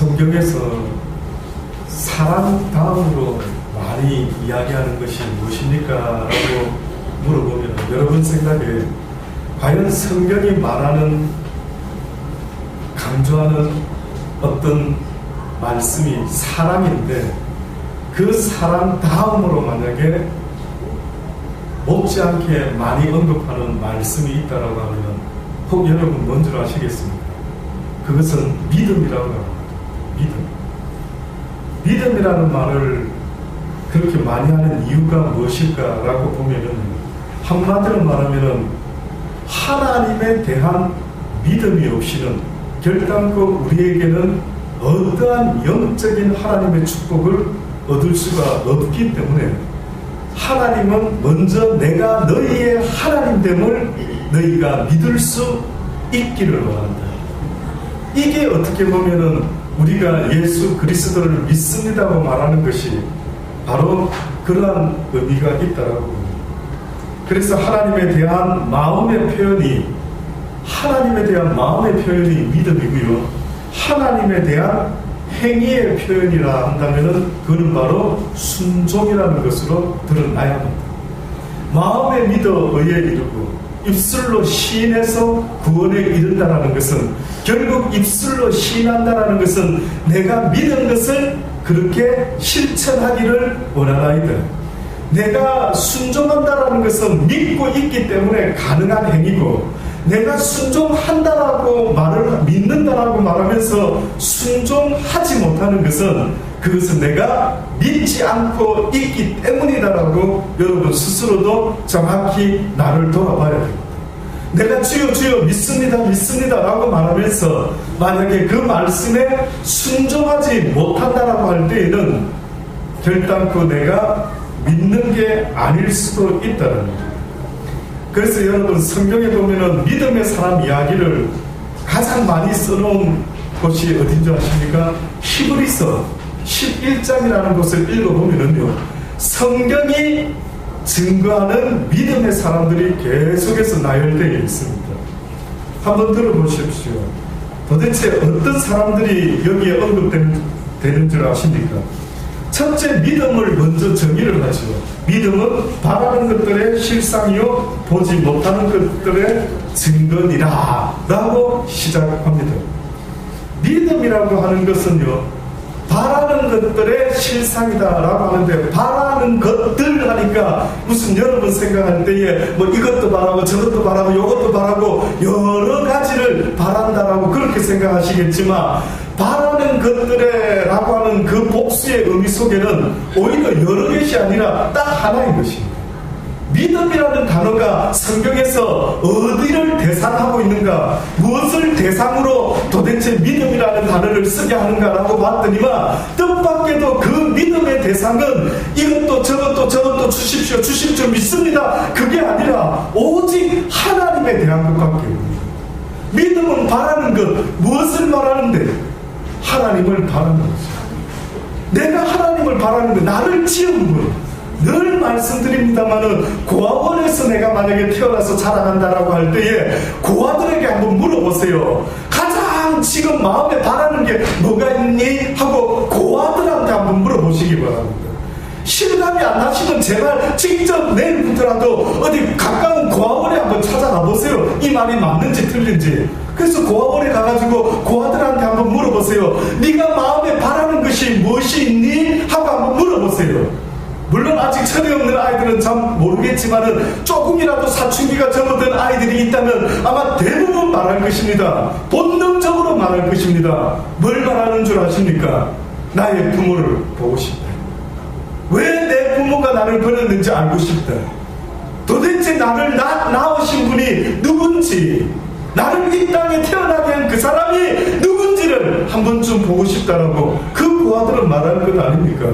성경에서 사랑 다음으로 많이 이야기하는 것이 무엇입니까? 라고 물어보면 여러분 생각에 과연 성경이 말하는 강조하는 어떤 말씀이 사랑인데 그 사랑 다음으로 만약에 못지않게 많이 언급하는 말씀이 있다라고 하면 혹 여러분 뭔지 아시겠습니까? 그것은 믿음이라고 합니다. 믿음이라는 말을 그렇게 많이 하는 이유가 무엇일까라고 보면은 한마디로 말하면은 하나님에 대한 믿음이 없이는 결단코 우리에게는 어떠한 영적인 하나님의 축복을 얻을 수가 없기 때문에 하나님은 먼저 내가 너희의 하나님됨을 너희가 믿을 수 있기를 원한다. 이게 어떻게 보면은 우리가 예수 그리스도를 믿습니다고 말하는 것이 바로 그러한 의미가 있다라고 봅니다. 그래서 하나님에 대한 마음의 표현이 믿음이고요. 하나님에 대한 행위의 표현이라 한다면은 그는 바로 순종이라는 것으로 드러나야 합니다. 마음에 믿어 의에 이르고 입술로 시인해서 구원에 이른다라는 것은 결국 입술로 시인한다라는 것은 내가 믿은 것을 그렇게 실천하기를 원하나이다. 내가 순종한다라는 것은 믿고 있기 때문에 가능한 행위고 내가 순종한다라고 믿는다라고 말하면서 순종하지 못하는 것은 그것은 내가 믿지 않고 있기 때문이다라고 여러분 스스로도 정확히 나를 돌아봐야 됩니다. 내가 주여 주여 믿습니다 라고 말하면서 만약에 그 말씀에 순종하지 못한다라고 할 때에는 결단코 내가 믿는 게 아닐 수도 있다는 거예요. 그래서 여러분 성경에 보면은 믿음의 사람 이야기를 가장 많이 써놓은 곳이 어딘 줄 아십니까? 히브리서 11장이라는 곳을 읽어보면은요 성경이 증거하는 믿음의 사람들이 계속해서 나열되어 있습니다. 한번 들어보십시오. 도대체 어떤 사람들이 여기에 언급되는 줄 아십니까? 첫째, 믿음을 먼저 정의를 하죠. 믿음은 바라는 것들의 실상이요 보지 못하는 것들의 증거니라 라고 시작합니다. 믿음이라고 하는 것은요 바라는 것들의 실상이다 라고 하는데 바라는 것들 하니까 무슨 여러분 생각할 때에 뭐 이것도 바라고 저것도 바라고 이것도 바라고 여러 가지를 바란다라고 그렇게 생각하시겠지만 바라는 것들에 라고 하는 그 복수의 의미 속에는 오히려 여러 것이 아니라 딱 하나인 것입니다. 믿음이라는 단어가 성경에서 어디를 대상하고 있는가, 무엇을 대상으로 도대체 믿음이라는 단어를 쓰게 하는가라고 봤더니만 뜻밖에도 그 믿음의 대상은 이것도 저것도 주십시오 믿습니다 그게 아니라 오직 하나님에 대한 것밖에 없습니다. 믿음은 바라는 것, 무엇을 말하는데 하나님을 바라는 것이죠. 내가 하나님을 바라는 것, 나를 지은 것. 늘 말씀드립니다만은 고아원에서 내가 만약에 태어나서 자라난다라고 할 때에 고아들에게 한번 물어보세요. 가장 지금 마음에 바라는 게 뭐가 있니? 하고 고아들한테 한번 물어보시기 바랍니다. 실감이 안 나시면 제발 직접 내일부터라도 어디 가까운 고아원에 한번 찾아가 보세요. 이 말이 맞는지 틀린지. 그래서 고아원에 가가지고 고아들한테 한번 물어보세요. 네가 마음에 바라는 것이 무엇이 있니? 하고 한번 물어보세요. 물론 아직 철이 없는 아이들은 참 모르겠지만은 조금이라도 사춘기가 접어든 아이들이 있다면 아마 대부분 말할 것입니다. 본능적으로 말할 것입니다. 뭘 말하는 줄 아십니까? 나의 부모를 보고 싶다. 왜 내 부모가 나를 버렸는지 알고 싶다. 도대체 나를 낳으신 분이 누군지, 나를 이 땅에 태어나게 한 그 사람이 누군지를 한 번쯤 보고 싶다라고 그 고아들은 말할 것 아닙니까?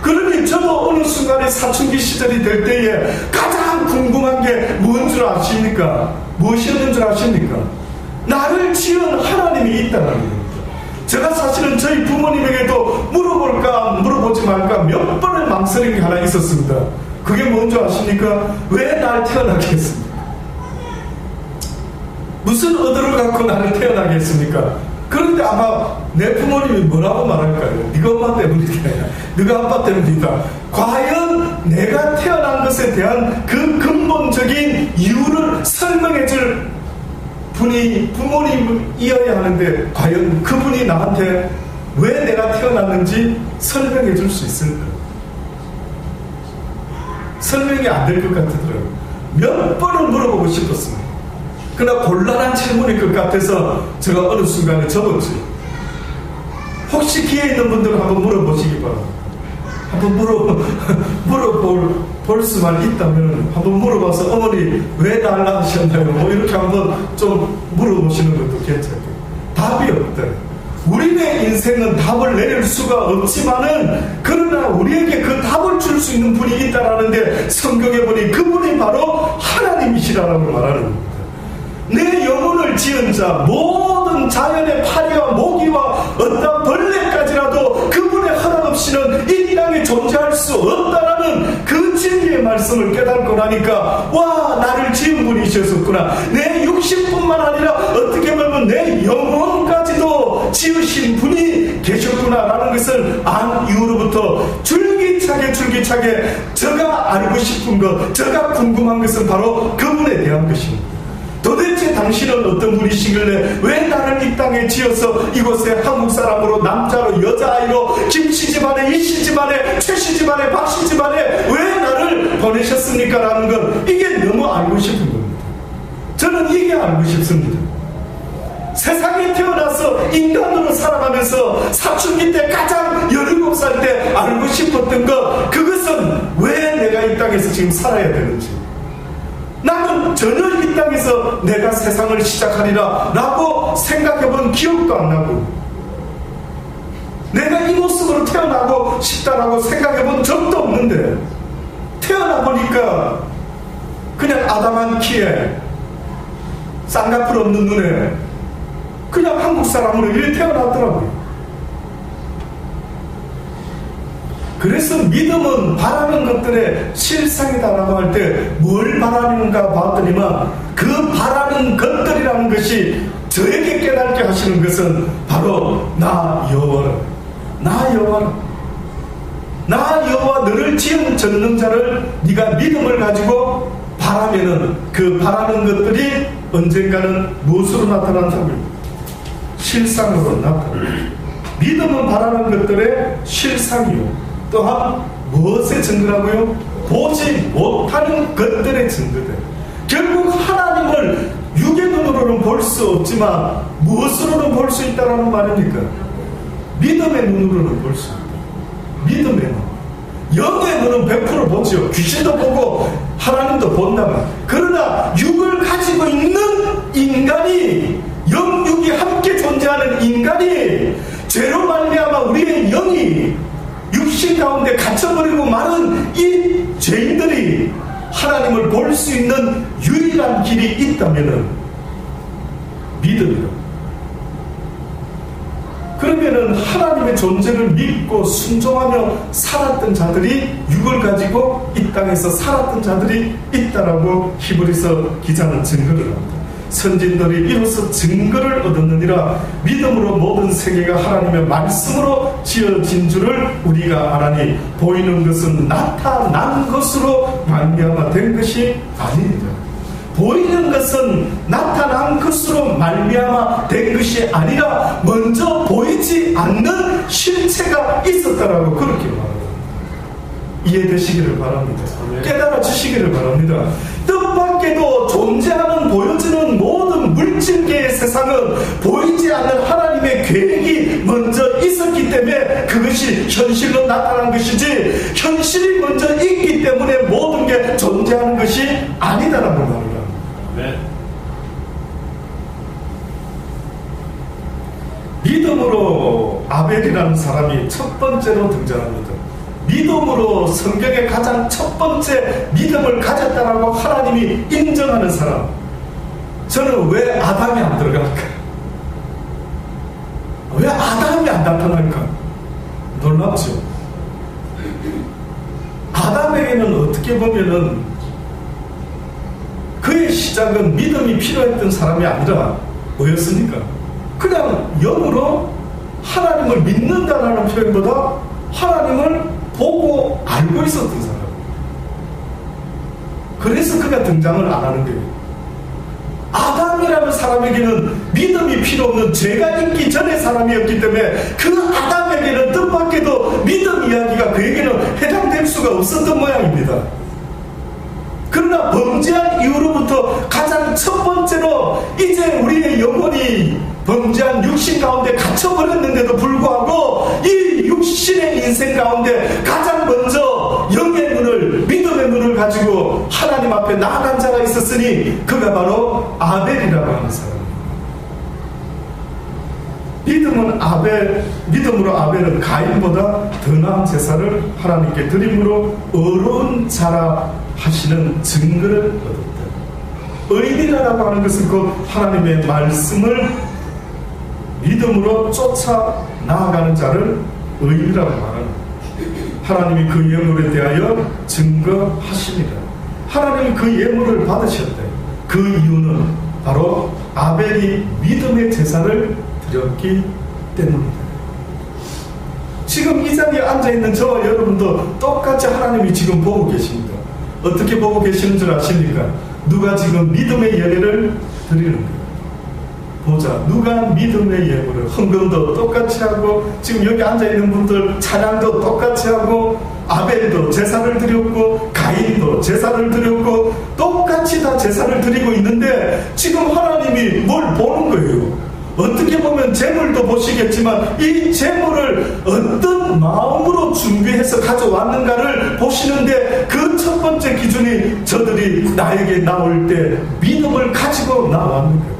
그러니 저도 어느 순간에 사춘기 시절이 될 때에 가장 궁금한 게 뭔 줄 아십니까? 무엇이었는 줄 아십니까? 나를 지은 하나님이 있다는 겁니다. 제가 사실은 저희 부모님에게도 물어볼까 물어보지 말까 몇 번을 망설인 게 하나 있었습니다. 그게 뭔 줄 아십니까? 왜 날 태어나게 했습니까? 무슨 의도를 갖고 나를 태어나게 했습니까? 그런데 아마 내 부모님이 뭐라고 말할까요? 네가 엄마 때문이다. 네가 아빠 때문이다. 과연 내가 태어난 것에 대한 그 근본적인 이유를 설명해 줄 분이 부모님이어야 하는데 과연 그분이 나한테 왜 내가 태어났는지 설명해 줄 수 있을까? 설명이 안 될 것 같더라고요. 몇 번을 물어보고 싶었습니다. 그러나 곤란한 질문일 것 같아서 제가 어느 순간에 접었지. 혹시 기회 있는 분들은 한번 물어보시기 바랍니다. 한번 물어볼 수만 있다면 한번 물어봐서 어머니 왜 날 낳으셨나요? 뭐 이렇게 한번 좀 물어보시는 것도 괜찮고요. 답이 없다. 우리의 인생은 답을 내릴 수가 없지만은 그러나 우리에게 그 답을 줄 수 있는 분이 있다라는데 성경에 보니 그분이 바로 하나님이시라고 말하는 겁니다. 내 영혼을 지은 자 모든 자연의 파리와 모기와 어떤 벌레까지라도 그분의 허락 없이는 이 땅에 존재할 수 없다라는 그 진리의 말씀을 깨닫고 나니까 와 나를 지은 분이셨었구나. 내 육신뿐만 아니라 어떻게 보면 내 영혼까지도 지으신 분이 계셨구나라는 것을 안 이후로부터 줄기차게 제가 알고 싶은 것, 제가 궁금한 것은 바로 그분에 대한 것입니다. 도대체 당신은 어떤 분이시길래 왜 나를 이 땅에 지어서 이곳에 한국 사람으로 남자로 여자아이로 김씨 집안에 이씨 집안에 최씨 집안에 박씨 집안에 왜 나를 보내셨습니까? 라는 건 이게 너무 알고 싶은 겁니다. 저는 이게 알고 싶습니다. 세상에 태어나서 인간으로 살아가면서 사춘기 때 가장 17살 때 알고 싶었던 것, 그것은 왜 내가 이 땅에서 지금 살아야 되는지, 나는 전혀 이 땅에서 내가 세상을 시작하리라 라고 생각해본 기억도 안 나고 내가 이 모습으로 태어나고 싶다라고 생각해본 적도 없는데 태어나보니까 그냥 아담한 키에 쌍꺼풀 없는 눈에 그냥 한국 사람으로 이렇게 태어났더라고요. 그래서 믿음은 바라는 것들의 실상이다라고 할 때 뭘 바라는가 봤더니만 그 바라는 것들이라는 것이 저에게 깨닫게 하시는 것은 바로 나 여호와라, 나 여호와라, 나 여호와 너를 지은 전능자를 네가 믿음을 가지고 바라면은 그 바라는 것들이 언젠가는 무엇으로 나타난다고요? 실상으로 나타납니다. 믿음은 바라는 것들의 실상이요, 또한 무엇의 증거라고요? 보지 못하는 것들의 증거들. 결국 하나님을 육의 눈으로는 볼 수 없지만 무엇으로는 볼 수 있다라는 말입니까? 믿음의 눈으로는 볼 수 있다. 믿음의 눈. 영의 눈은 100% 보죠. 귀신도 보고 하나님도 본다만. 그러나 육을 가지고 있는 인간이, 영육이 함께 존재하는 인간이 죄로 말미암아 우리의 영이 육신 가운데 갇혀버리고 마른 이 죄인들이 하나님을 볼 수 있는 유일한 길이 있다면은 믿음이다. 그러면은 하나님의 존재를 믿고 순종하며 살았던 자들이, 육을 가지고 이 땅에서 살았던 자들이 있다라고 히브리서 기자는 증거를 합니다. 선진들이 이로써 증거를 얻었느니라. 믿음으로 모든 세계가 하나님의 말씀으로 지어진 줄을 우리가 알아니 보이는 것은 나타난 것으로 말미암아 된 것이 아닙니다. 보이는 것은 나타난 것으로 말미암아 된 것이 아니라 먼저 보이지 않는 실체가 있었다라고 그렇게 말합니다. 이해되시기를 바랍니다. 깨달아 주시기를 바랍니다. 뜻밖에도 존재하는 보여지는 모든 물질계의 세상은 보이지 않는 하나님의 계획이 먼저 있었기 때문에 그것이 현실로 나타난 것이지, 현실이 먼저 있기 때문에 모든 게 존재하는 것이 아니다라고 말합니다. 네. 믿음으로 아벨이라는 사람이 첫 번째로 등장합니다. 믿음으로 성경의 가장 첫 번째 믿음을 가졌다라고 하나님이 인정하는 사람. 저는 왜 아담이 안 들어갈까? 왜 아담이 안 나타날까? 놀랍죠? 아담에게는 어떻게 보면은 그의 시작은 믿음이 필요했던 사람이 아니라 뭐였습니까? 그냥 영으로 하나님을 믿는다라는 표현보다 하나님을 보고 알고 있었던 사람. 그래서 그가 등장을 안 하는 거예요. 아담이라는 사람에게는 믿음이 필요 없는 죄가 있기 전에 사람이었기 때문에 그 아담에게는 뜻밖에도 믿음 이야기가 그에게는 해당될 수가 없었던 모양입니다. 그러나 범죄한 이후로부터 가장 첫 번째로 이제 우리의 영혼이 범죄한 육신 가운데 갇혀버렸는데도 불구하고 이 육신의 인생 가운데 가장 먼저 영의 눈을, 믿음의 눈을 가지고 하나님 앞에 나아간 자가 있었으니 그가 바로 아벨이라고 하는 사람입니다. 믿음으로 아벨은 가인보다 더 나은 제사를 하나님께 드림으로 어려운 자라 하시는 증거를 얻었다. 의인이라고 하는 것은 그 하나님의 말씀을 믿음으로 쫓아 나아가는 자를 의인이라고 말하는, 하나님이 그 예물에 대하여 증거하십니다. 하나님이 그 예물을 받으셨대. 그 이유는 바로 아벨이 믿음의 제사를 드렸기 때문입니다. 지금 이 자리에 앉아있는 저와 여러분도 똑같이 하나님이 지금 보고 계십니다. 어떻게 보고 계시는 줄 아십니까? 누가 지금 믿음의 예배를 드리는 거예요. 보자, 누가 믿음의 예물을, 헌금도 똑같이 하고, 지금 여기 앉아있는 분들 찬양도 똑같이 하고, 아벨도 제사를 드렸고, 가인도 제사를 드렸고, 똑같이 다 제사를 드리고 있는데 지금 하나님이 뭘 보는 거예요? 어떻게 보면 재물도 보시겠지만 이 재물을 어떤 마음으로 준비해서 가져왔는가를 보시는데 그 첫 번째 기준이 저들이 나에게 나올 때 믿음을 가지고 나왔는 거예요.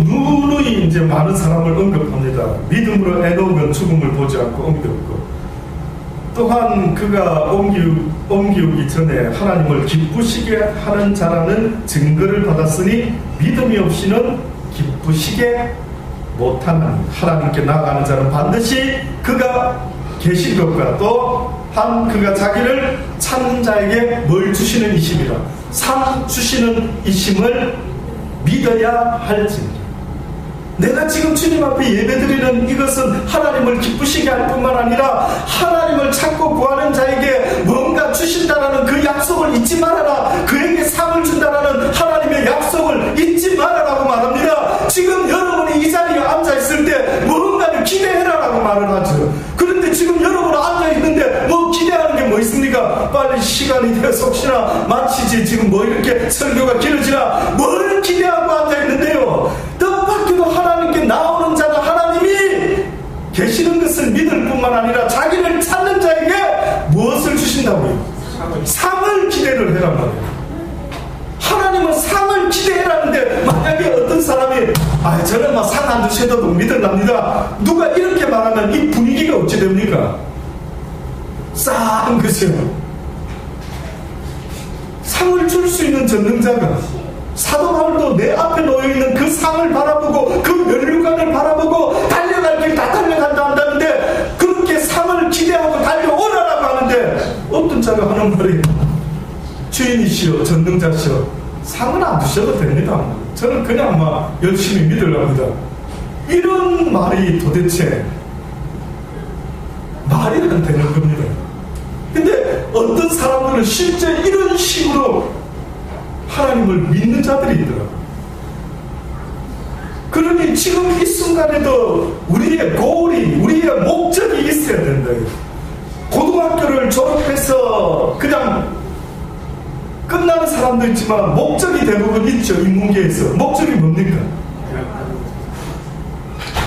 누누이 이제 많은 사람을 언급합니다. 믿음으로 에녹은 죽음을 보지 않고 옮겼고, 또한 그가 옮기기 전에 하나님을 기쁘시게 하는 자라는 증거를 받았으니 믿음이 없이는 기쁘시게 못하는, 하나님께 나아가는 자는 반드시 그가 계신 것과 또한 그가 자기를 찾는 자에게 뭘 주시는 이심이라, 상 주시는 이심을 믿어야 할지니라. 내가 지금 주님 앞에 예배드리는 이것은 하나님을 기쁘시게 할 뿐만 아니라 하나님을 찾고 구하는 자에게 뭔가 주신다라는 그 약속을 잊지 말아라, 그에게 상을 준다라는 하나님의 약속을 잊지 말아라고 말합니다. 지금 여러분이 이 자리에 앉아있을 때 뭔가를 기대해라라고 말을 하죠. 그런데 지금 여러분 앉아있는데 뭐 기대하는 게 뭐 있습니까? 빨리 시간이 되어서 혹시나 마치지, 지금 뭐 이렇게 설교가 길어지나, 뭘 기대하고 앉아있는데요? 뜻밖에도 하나님께 나오는 자가 하나님이 계시는 것을 믿을 뿐만 아니라 자기를 찾는 자에게 무엇을 주신다고요? 상을 기대를 해란 말이에요. 하나님은 상을 기대해라는데 만약에 어떤 사람이 저는 막 상 안 주셔도 믿으랍니다, 누가 이렇게 말하면 이 분위기가 어찌 됩니까? 싸한 것이요. 상을 줄 수 있는 전능자가, 사도 바울도 내 앞에 놓여있는 그 상을 바라보고 그 면류관을 바라보고 달려갈 길 다 달려간다 한다는데, 그렇게 상을 기대하고 달려오라라고 하는데 어떤 자가 하는 말이, 주인이시여 전능자시여 상은 안 주셔도 됩니다, 저는 그냥 막 열심히 믿으랍니다. 이런 말이 도대체 말이 안 되는 겁니다. 근데 어떤 사람들은 실제 이런 식으로 하나님을 믿는 자들이 있더라고요. 그러니 지금 이 순간에도 우리의 고울이, 우리의 목적이 있어야 된다. 고등학교를 졸업해서 그냥 끝나는 사람도 있지만 목적이 대부분 있죠. 인문계에서 목적이 뭡니까?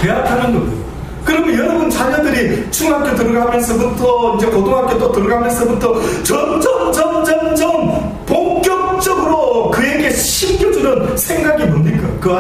대학하는 겁니다. 그러면 여러분 자녀들이 중학교 들어가면서부터 이제 고등학교 또 들어가면서부터 점점 본격적으로 그에게 심겨주는 생각이 뭡니까? 그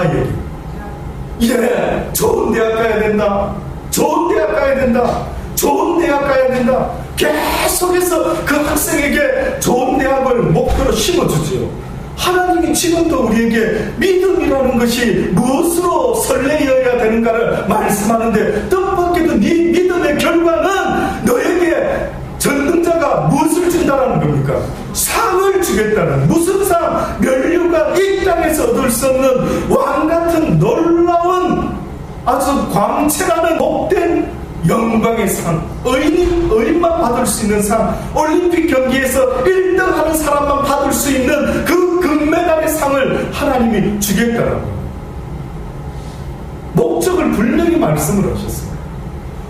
아이에게 좋은 대학 가야 된다, 좋은 대학 가야 된다, 좋은 대학 가야 된다. 계속해서 그 학생에게 좋은 대학을 목표로 심어주죠. 하나님이 지금도 우리에게 믿음이라는 것이 무엇으로 설레어야 되는가를 말씀하는데, 뜻밖에도 네 믿음의 결과는 너에게 전능자가 무엇을 준다는 겁니까? 상을 주겠다는. 무슨 상? 면류관, 이 땅의 땅에서 얻을 수 없는 왕같은 놀라운 아주 광채나는 복된 영광의 상, 의인만 받을 수 있는 상, 올림픽 경기에서 1등 하는 사람만 받을 수 있는 그 금메달의 상을 하나님이 주겠다라고 목적을 분명히 말씀을 하셨어요.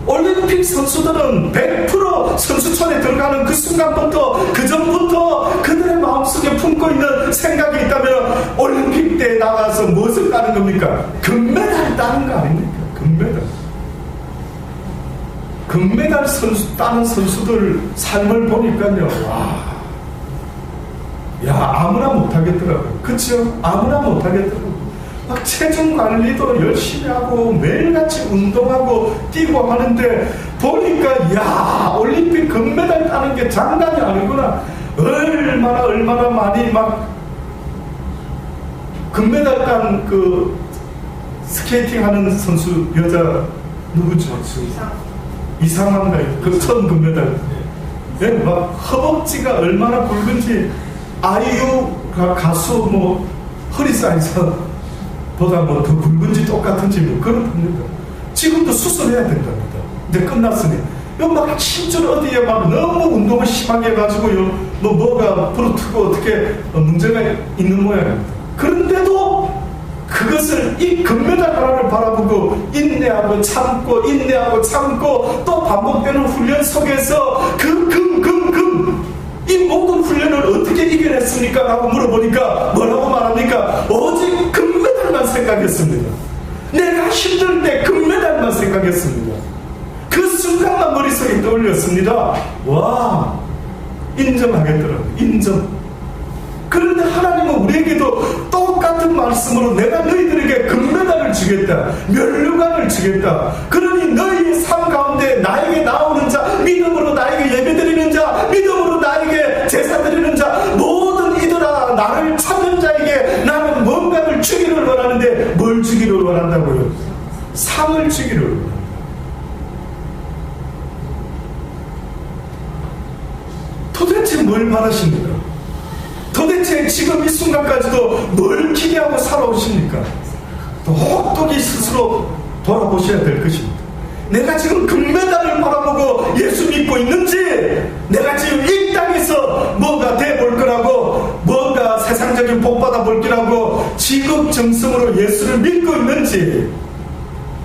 올림픽 선수들은 100% 선수촌에 들어가는 그 순간부터, 그 전부터 그들의 마음속에 품고 있는 생각이 있다면 올림픽 때에 나가서 무엇을 따는 겁니까? 금메달 따는 거 아닙니까? 금메달 선수 따는 선수들 삶을 보니까요, 아무나 못하겠더라고요. 그쵸? 아무나 못하겠더라고요. 막 체중 관리도 열심히 하고 매일같이 운동하고 뛰고 하는데 보니까 올림픽 금메달 따는 게 장난이 아니구나. 얼마나 많이 막 금메달 딴 그 스케이팅 하는 선수 여자 누구죠? 이상한가요? 그 처음 금메달. 네, 막 허벅지가 얼마나 굵은지 아이유가 가수 허리 사이즈 보다 더 굵은지 똑같은지 그렇답니다. 지금도 수술해야 된답니다. 근데 끝났으니 막 심줄 어디에 막 너무 운동을 심하게 해가지고요 뭐가 부르트고 어떻게 문제가 있는 모양입니다. 그런데도 그것을 이 금메달 하나를 바라보고 인내하고 참고 또 반복되는 훈련 속에서 이 모든 훈련을 어떻게 이겨냈습니까? 라고 물어보니까 뭐라고 말합니까? 오직 금메달만 생각했습니다. 내가 힘들 때 금메달만 생각했습니다. 그 순간만 머릿속에 떠올렸습니다. 인정하겠더라고요. 인정. 그런데 하나님은 우리에게도 똑같은 말씀으로 내가 너희들에게 금메달을 주겠다, 면류관을 주겠다. 그러니 너희의 삶 가운데 나에게 나오는 자, 믿음으로 나에게 예배드리는 자, 믿음으로 나에게 제사드리는 자, 모든 이들아 나를 찾는 자에게 나는 뭔가를 주기를 원하는데 뭘 주기를 원한다고요? 상을 주기를 원한다. 도대체 뭘 바라십니까? 도대체 지금 이 순간까지도 뭘 기대하고 살아오십니까? 똑똑히 스스로 돌아보셔야 될 것입니다. 내가 지금 금메달을 바라보고 예수 믿고 있는지, 내가 지금 이 땅에서 뭐가 돼볼 거라고, 뭔가 세상적인 복 받아볼 거라고 지극정성으로 예수를 믿고 있는지,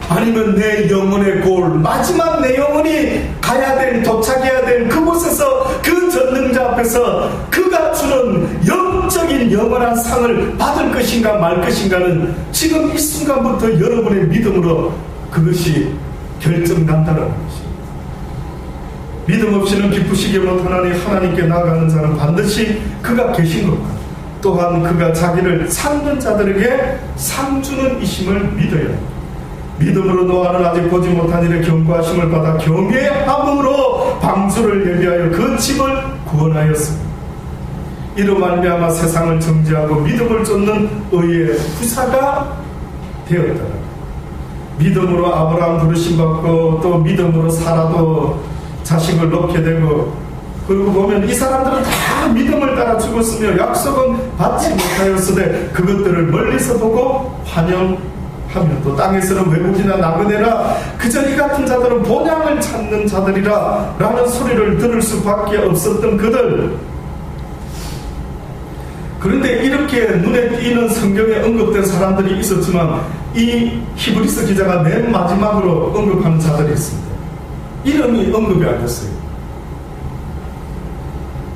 아니면 내 영혼의 골, 마지막 내 영혼이 가야 될, 도착해야 될 그곳에서 그 전능자 앞에서 그가 주는 영적인 영원한 상을 받을 것인가 말 것인가는 지금 이 순간부터 여러분의 믿음으로 그것이 결정난다는 것입니다. 믿음 없이는 기쁘시게 못하나니 하나님께 나아가는 자는 반드시 그가 계신 것과 또한 그가 자기를 삼는 자들에게 상 주는 이심을 믿어야 합니다. 믿음으로 노아는 아직 보지 못한 일에 경고하심을 받아 경외함으로 방주를 예비하여 그 집을 구원하였습니다. 이로 말미암아 세상을 정죄하고 믿음을 쫓는 의의 후사가 되었다. 믿음으로 아브라함 부르심 받고 또 믿음으로 사라도 자식을 낳게 되고, 그리고 보면 이 사람들은 다 믿음을 따라 죽었으며 약속은 받지 못하였으되 그것들을 멀리서 보고 환영하며 또 땅에서는 외국이나 나그네라 그저 이 같은 자들은 본향을 찾는 자들이라 라는 소리를 들을 수밖에 없었던 그들. 그런데 이렇게 눈에 띄는 성경에 언급된 사람들이 있었지만 이 히브리서 기자가 맨 마지막으로 언급하는 자들이 있습니다. 이름이 언급이 안 됐어요.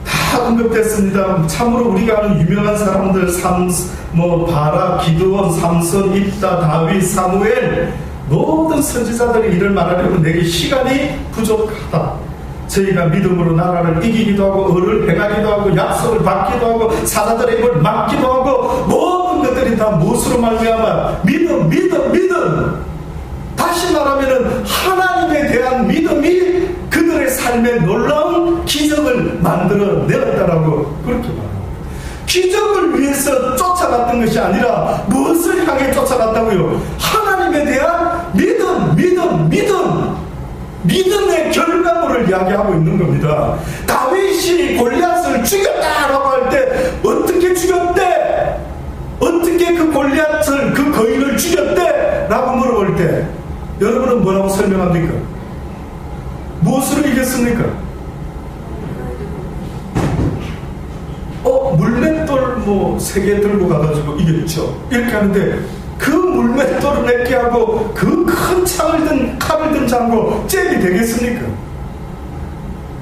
다 언급됐습니다. 참으로 우리가 아는 유명한 사람들, 바라, 기드온, 삼손, 입다, 다윗, 사무엘, 모든 선지자들의 일을 말하려면 내게 시간이 부족하다. 저희가 믿음으로 나라를 이기기도 하고 을을 행하기도 하고 약속을 받기도 하고 사자들의 입을 막기도 하고 모든 것들이 다 무엇으로 말미암아? 믿음. 다시 말하면 하나님에 대한 믿음이 그들의 삶에 놀라운 기적을 만들어내었다라고 그렇게 말합니다. 기적을 위해서 쫓아갔던 것이 아니라 무엇을 향해 쫓아갔다고요? 하나님에 대한 믿음의 결과물을 이야기하고 있는 겁니다. 다윗이 골리앗을 죽였다라고 할 때 어떻게 죽였대? 어떻게 어떻게 그 골리앗을 그 거인을 죽였대? 라고 물어볼 때 여러분은 뭐라고 설명합니까? 무엇으로 이겼습니까? 물맷돌 3개 들고 가가지고 이겼죠. 이렇게 하는데 그 물맷돌을 맺게 하고 그 큰 칼을 든 장고 잽이 되겠습니까?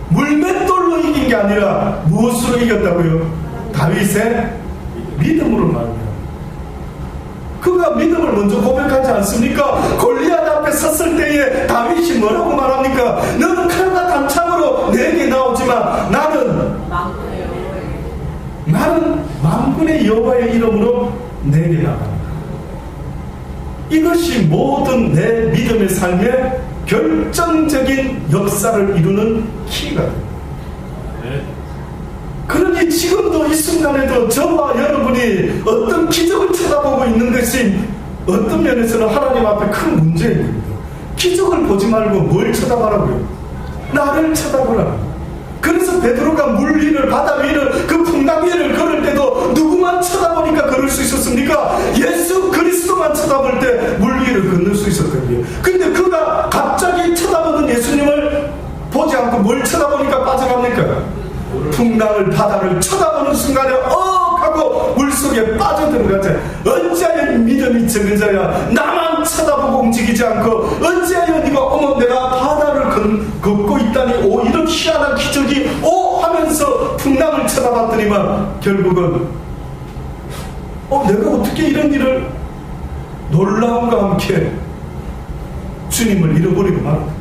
물맷돌로 이긴 게 아니라 무엇으로 이겼다고요? 다윗의 믿음으로 말합니다. 그가 믿음을 먼저 고백하지 않습니까? 골리앗 앞에 섰을 때에 다윗이 뭐라고 말합니까? 너는 칼과 단창으로 내게 나오지만 나는 만군의 여호와의 이름으로 내게 나간다. 이것이 모든 내 믿음의 삶에 결정적인 역사를 이루는 키가 됩니다. 그러니 지금도 이 순간에도 저와 여러분이 어떤 기적을 쳐다보고 있는 것이 어떤 면에서는 하나님 앞에 큰 문제입니다. 기적을 보지 말고 뭘 쳐다보라고요? 나를 쳐다보라. 그래서 베드로가 물 위를, 바다 위를, 그 풍랑 위를 걸을 때도 누구만 쳐다보니까 걸을 수 있었습니까? 예수 그리스도만 쳐다볼 때 물 위를 건널 수 있었거든요. 근데 그가 갑자기 쳐다보던 예수님을 보지 않고 뭘 쳐다보니까 빠져갑니까? 풍랑을, 바다를 쳐다보는 순간에 하고 물속에 빠져들어가자. 어찌하여 믿음이 적은 자야, 나만 쳐다보고 움직이지 않고 어찌하여 네가 어머 내가 바다를 걷고 있다니 이런 희한한 기적이 하면서 풍랑을 쳐다봤더니만 결국은 내가 어떻게 이런 일을 놀라움과 함께 주님을 잃어버리고 말았다.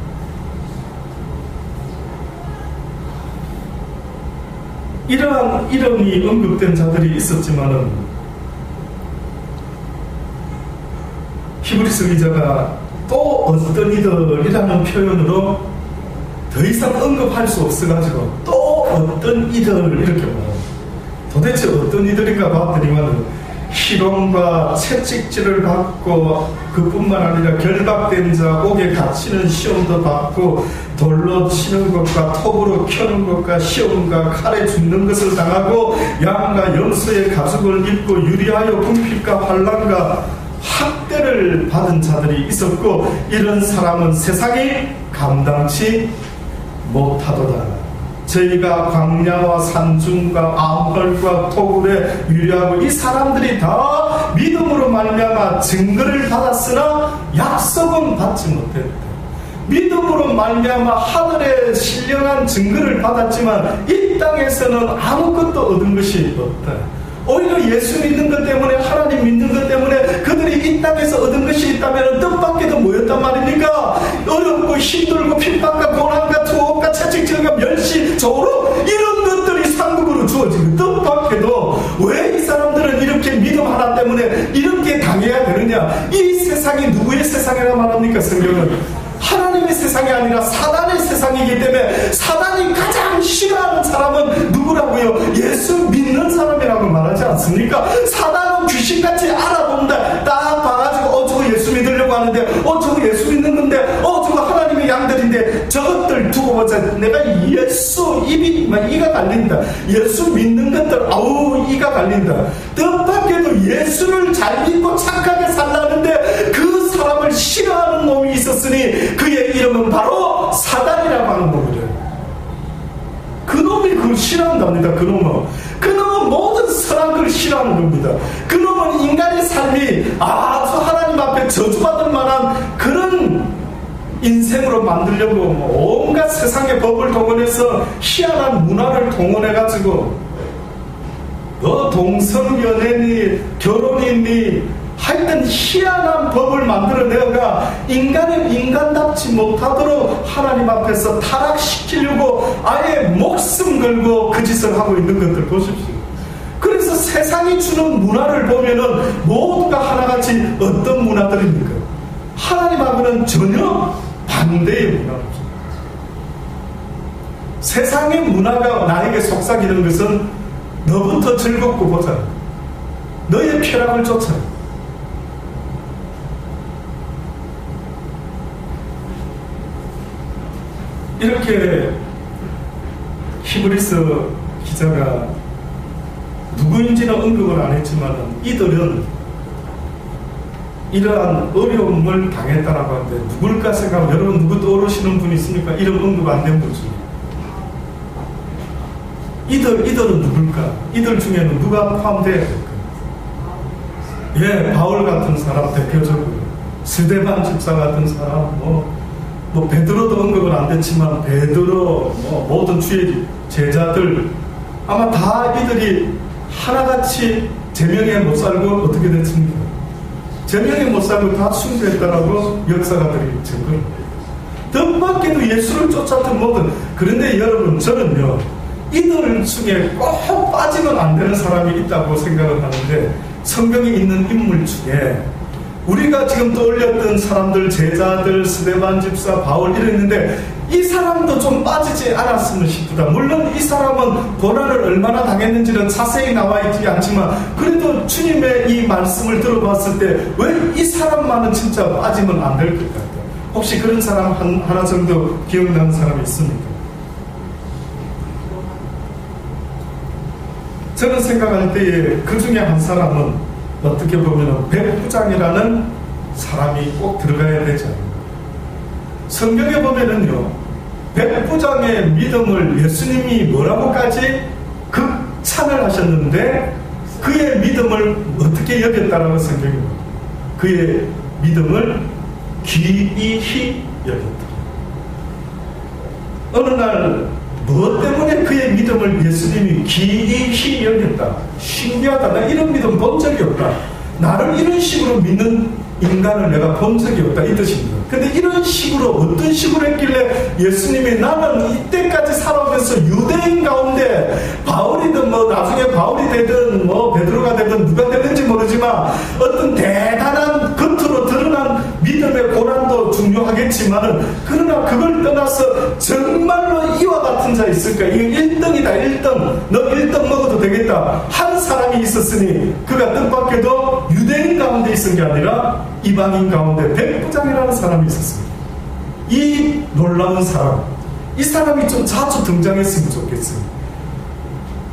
이러한 이름이 언급된 자들이 있었지만은 히브리서 기자가 또 어떤 이들이라는 표현으로 더 이상 언급할 수 없어가지고 또 어떤 이들 이렇게 말합니다. 도대체 어떤 이들인가 봤더니만 희롱과 채찍질을 받고 그뿐만 아니라 결박된 자, 옥에 갇히는 시험도 받고 돌로 치는 것과 톱으로 켜는 것과 시험과 칼에 죽는 것을 당하고 양과 염소의 가죽을 입고 유리하여 궁핍과 환난과 학대를 받은 자들이 있었고 이런 사람은 세상이 감당치 못하도다. 저희가 광야와 산중과 암벌과 토굴에 유리하고 이 사람들이 다 믿음으로 말미암아 증거를 받았으나 약속은 받지 못했다. 믿음으로 말미암아 하늘에 신령한 증거를 받았지만 이 땅에서는 아무것도 얻은 것이 없다. 오히려 예수 믿는 것 때문에, 하나님 믿는 것 때문에 그들이 이 땅에서 얻은 것이 있다면 뜻밖에도 뭐였단 말입니까? 어렵고 힘들고 핍박과 고난과 투옥과 채찍질과 멸시, 조로 이런 것들이 상급으로 주어지고 뜻밖에도 왜 이 사람들은 이렇게 믿음 하나 때문에 이렇게 당해야 되느냐? 이 세상이 누구의 세상이라 말합니까? 성경은 하나님의 세상이 아니라 사단의 세상이기 때문에 사단이 가장 싫어하는 사람은 누구라고요? 예수 믿는 사람이라고 말하지 않습니까? 사단은 귀신같이 알아본다. 딱 봐가지고 저거 예수 믿으려고 하는데 저거 예수 믿는 건데 저거 하나님의 양들인데 저것들 두고 보자. 내가 예수 이가 갈린다. 예수 믿는 것들 이가 갈린다. 뜻밖에도 예수를 잘 믿고 착하게 살라는데 그 사람을 싫어하는 놈이 있었으니 그의 이름은 바로 사단이라고 하는 놈이래요. 그 놈이 그걸 싫어한답니다. 그 놈은 모든 선한 걸 싫어하는 겁니다. 그 놈은 인간의 삶이 아주 하나님 앞에 저주받을 만한 그런 인생으로 만들려고 온갖 세상의 법을 동원해서 희한한 문화를 동원해가지고 너 동성연애니 결혼이니 하여튼 희한한 법을 만들어내어가 인간을 인간답지 못하도록 하나님 앞에서 타락시키려고 아예 목숨 걸고 그 짓을 하고 있는 것들 보십시오. 그래서 세상이 주는 문화를 보면은 모두가 하나같이 어떤 문화들입니까? 하나님하고는 전혀 반대의 문화입니다. 세상의 문화가 나에게 속삭이는 것은 너부터 즐겁고 보자. 너의 쾌락을 쫓아. 이렇게 히브리서 기자가 누구인지는 언급을 안 했지만 이들은 이러한 어려움을 당했다라고 하는데 누굴까 생각하면 여러분 누구 떠오르시는 분 있습니까? 이름 언급 안 된 분 중에. 이들은 누굴까? 이들 중에는 누가 포함되어야 될까? 예, 바울 같은 사람 대표적으로, 스데반 집사 같은 사람, 베드로도 언급은 안 됐지만 베드로, 모든 주의 제자들 아마 다 이들이 하나같이 제명에 못 살고 어떻게 됐습니까? 제명에 못 살고 다 숭배했다라고 역사가들이 증거를 해요. 뜻밖에도 예수를 쫓았던 모든. 그런데 여러분, 저는요, 이들 중에 꼭 빠지면 안 되는 사람이 있다고 생각을 하는데, 성경에 있는 인물 중에 우리가 지금 떠올렸던 사람들, 제자들, 스데반 집사, 바울 이랬는데 이 사람도 좀 빠지지 않았으면 싶다. 물론 이 사람은 고난을 얼마나 당했는지는 자세히 나와 있지 않지만 그래도 주님의 이 말씀을 들어봤을 때 왜 이 사람만은 진짜 빠지면 안 될 것 같다. 혹시 그런 사람 하나 정도 기억나는 사람이 있습니까? 저는 생각할 때에 그 중에 한 사람은 어떻게 보면 백부장이라는 사람이 꼭 들어가야 되지 않을까. 성경에 보면은요, 백부장의 믿음을 예수님이 뭐라고까지 극찬을 하셨는데 그의 믿음을 어떻게 여겼다라고 성경이 말합니다. 그의 믿음을 기이히 여겼다. 어느 날 무엇 때문에 그의 믿음을 예수님이 기이히 여겼다. 신기하다. 나 이런 믿음 본 적이 없다. 나를 이런 식으로 믿는 인간을 내가 본 적이 없다. 이 뜻입니다. 근데 이런 식으로 어떤 식으로 했길래 예수님이 나는 이때까지 살아오면서 유대인 가운데 바울이든 나중에 바울이 되든 베드로가 되든 누가 되든지 모르지만 어떤 대단한 겉으로 드러난 믿음의 고난도 중요하겠지만은 그러나 그걸 떠나서 정말로 이와 같은 자 있을까? 이거 1등이다 1등. 너 1등 먹어도 되겠다. 한 사람이 있었으니 그가 뜻밖에도 유대인 가운데 있은 게 아니라 이방인 가운데 백부장이라는 사람이 있었습니다. 이 놀라운 사람, 이 사람이 좀 자주 등장했으면 좋겠어요.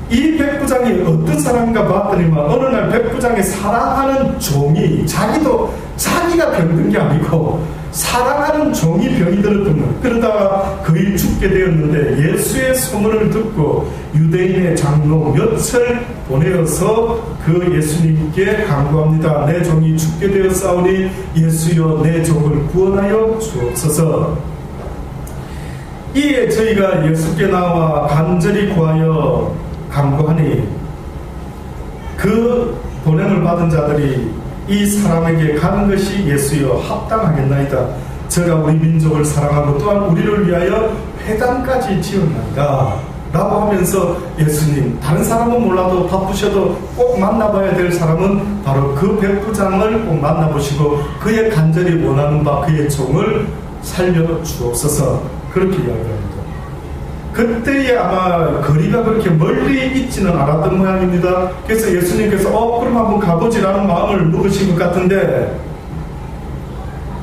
이 백부장이 어떤 사람인가 봤더니만 어느 날 백부장이 사랑하는 종이 자기가 병든 게 아니고 사랑하는 종이 병이 들었던 거예요. 그러다가 거의 죽게 되었는데 예수의 소문을 듣고 유대인의 장로 몇을 보내어서 그 예수님께 간구합니다. 내 종이 죽게 되었사오니 예수여 내 종을 구원하여 주옵소서. 이에 저희가 예수께 나와 간절히 구하여 간구하니 그 보냄을 받은 자들이 이 사람에게 가는 것이 예수여 합당하겠나이다. 저가 우리 민족을 사랑하고 또한 우리를 위하여 회당까지 지었나이다 라고 하면서 예수님, 다른 사람은 몰라도 바쁘셔도 꼭 만나봐야 될 사람은 바로 그 백부장을 꼭 만나보시고 그의 간절히 원하는 바 그의 종을 살려주옵소서. 그렇게 이야기합니다. 그때에 아마 거리가 그렇게 멀리 있지는 않았던 모양입니다. 그래서 예수님께서 그럼 한번 가보지라는 마음을 먹으신 것 같은데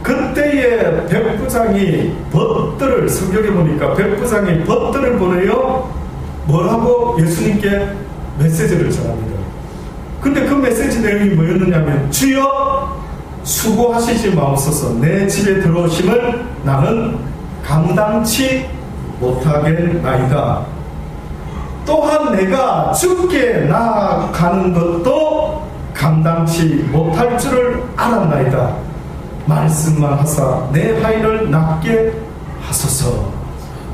그때에 백부장이 벗들을, 성경에 보니까 백부장이 벗들을 보내요. 뭐라고 예수님께 메시지를 전합니다. 근데 그 메시지 내용이 뭐였느냐면 주여 수고하시지 마옵소서. 내 집에 들어오심을 나는 감당치 못하겠나이다. 또한 내가 주께 나아가는 것도 감당치 못할 줄을 알았나이다. 말씀만 하사 내 하인을 낫게 하소서.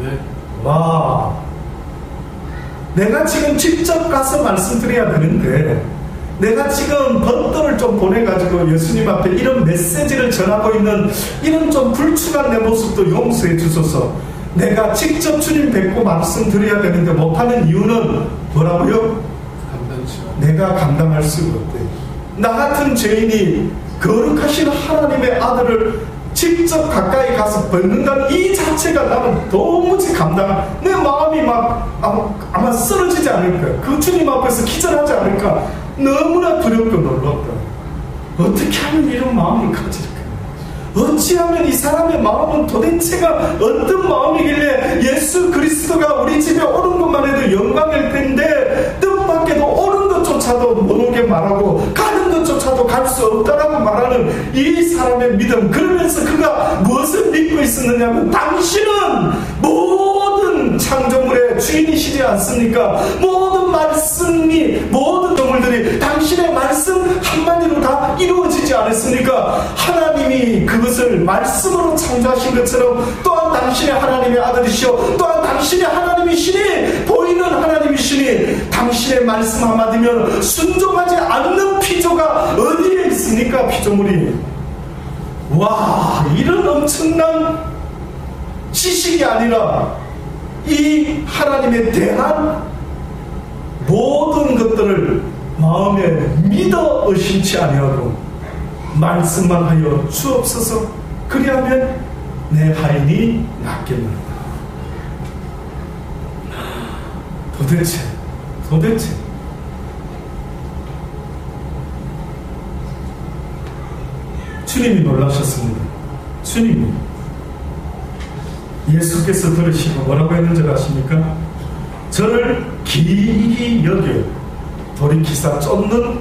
네. 와, 내가 지금 직접 가서 말씀드려야 되는데 내가 지금 번들을 좀 보내가지고 예수님 앞에 이런 메시지를 전하고 있는 이런 좀 불충한 내 모습도 용서해 주소서. 내가 직접 주님 뵙고 말씀드려야 되는데 못하는 이유는 뭐라고요? 내가 감당할 수가 없대. 나 같은 죄인이 거룩하신 하나님의 아들을 직접 가까이 가서 뵙는다는 이 자체가 나는 도무지 내 마음이 아마 쓰러지지 않을까. 그 주님 앞에서 기절하지 않을까. 너무나 두렵고 놀랍다. 어떻게 하면 이런 마음을 가질까? 어찌하면 이 사람의 마음은 도대체가 어떤 마음이길래 예수 그리스도가 우리 집에 오는 것만 해도 영광일 텐데 뜻밖에도 오는 것조차도 못 오게 말하고 가는 것조차도 갈 수 없다라고 말하는 이 사람의 믿음, 그러면서 그가 무엇을 믿고 있었느냐면 당신은 모든 창조물의 주인이시지 않습니까? 모든 말씀이, 모든 동물들이 당신의 말씀 한마디로 다 이루어지지 않았습니까? 하나님이 그것을 말씀으로 창조하신 것처럼 또한 당신의 하나님의 아들이시오, 또한 당신의 하나님이시니, 보이는 하나님이시니 당신의 말씀 한마디면 순종하지 않는 피조가 어디에 있습니까? 피조물이. 와, 이런 엄청난 지식이 아니라 이 하나님에 대한 모든 것들을 마음에 믿어 의심치 아니하고 말씀만 하여 주옵소서, 그리하면 내 하인이 낫겠노라. 도대체 주님이 놀라셨습니다. 주님이, 예수께서 들으시고 뭐라고 했는지 아십니까? 저를 기이히 여겨 돌이키사 쫓는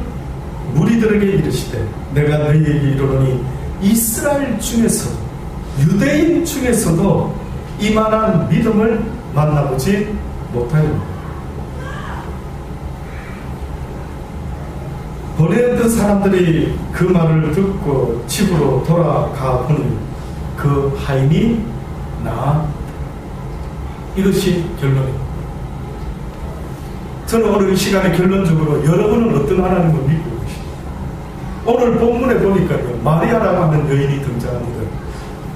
무리들에게 이르시되 내가 너희에게 이르노니 이스라엘 중에서도, 유대인 중에서도 이만한 믿음을 만나보지 못하였노라. 보내던 사람들이 그 말을 듣고 집으로 돌아가 보니 그 하인이 나았다. 이것이 결론입니다. 저는 오늘 이 시간에 결론적으로 여러분은 어떤 하나님을 믿고 계십니까? 오늘 본문에 보니까요, 마리아라고 하는 여인이 등장합니다.